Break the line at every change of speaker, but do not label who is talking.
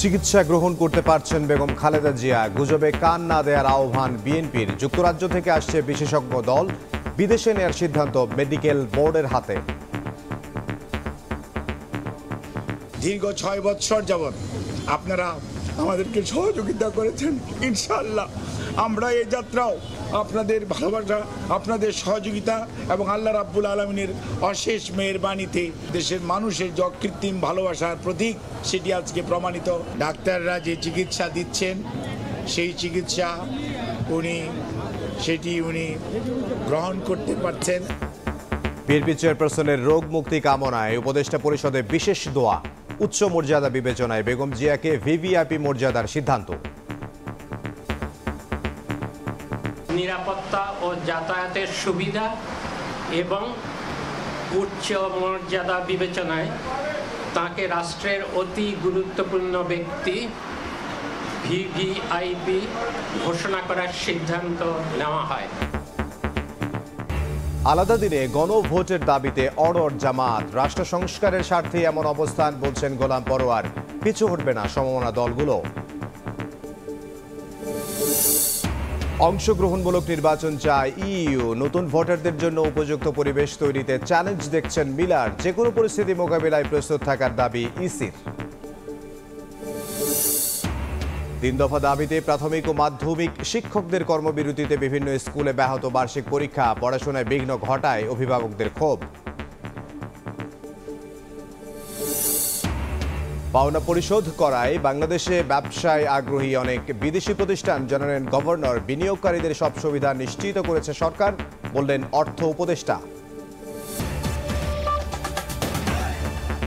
চিকিৎসা গ্রহণ করতে পারছেন বেগম খালেদা জিয়া। গুজবে কান না দেওয়ার আহ্বান বিএনপির। যুক্তরাজ্য থেকে আসছে বিশেষজ্ঞ দল, বিদেশে নেয়ার সিদ্ধান্ত মেডিকেল বোর্ডের হাতে।
দীর্ঘ 6 বছর যাবৎ আপনারা আমাদেরকে সহযোগিতা করেছেন। ইনশাআল্লাহ আমরা এই যাত্রাও আপনাদের ভালোবাসা, আপনাদের সহযোগিতা এবং আল্লাহ রাব্বুল আলামিনের অশেষ মেহেরবানিতে দেশের মানুষের যে অকৃত্রিম ভালোবাসার প্রতীক, সেটি আজকে প্রমাণিত। ডাক্তাররা যে চিকিৎসা দিচ্ছেন সেই চিকিৎসা সেটি উনি গ্রহণ করতে পারছেন।
বিএনপি চেয়ারপারসনের রোগ মুক্তি কামনায় উপদেষ্টা পরিষদে বিশেষ দোয়া। উচ্চ মর্যাদা বিবেচনায় বেগম জিয়াকে ভিভিআইপি মর্যাদার সিদ্ধান্ত।
নিরাপত্তা ও যাতায়াতের সুবিধা এবং উচ্চ মর্যাদা বিবেচনায় তাকে রাষ্ট্রের অতি গুরুত্বপূর্ণ ব্যক্তি ভিভিআইপি ঘোষণা করার সিদ্ধান্ত নেওয়া হয়।
আলাদা দিনে গণভোটের দাবিতে অনড় জামাত। রাষ্ট্র সংস্কারের স্বার্থে এমন অবস্থান, বলছেন গোলাম পরোয়ার। পিছু হটবে না সমমনা দলগুলো। অংশগ্রহণমূলক নির্বাচন চায় ইইউ। নতুন ভোটারদের জন্য উপযুক্ত পরিবেশ তৈরিতে চ্যালেঞ্জ দেখছেন মিলার। যে কোনো পরিস্থিতি মোকাবিলায় প্রস্তুত থাকার দাবি ইসির। 3 দফা দাবিতে প্রাথমিক ও মাধ্যমিক শিক্ষকদের কর্মবিরতিতে বিভিন্ন স্কুলে ব্যাহত বার্ষিক পরীক্ষা। পড়াশোনায় বিঘ্ন ঘটায় অভিভাবকদের ক্ষোভ। পাওনা পরিশোধ করায় বাংলাদেশে ব্যবসায় আগ্রহী অনেক বিদেশি প্রতিষ্ঠান, জানালেন গভর্নর। বিনিয়োগকারীদের সব সুবিধা নিশ্চিত করেছে সরকার, বললেন অর্থ উপদেষ্টা।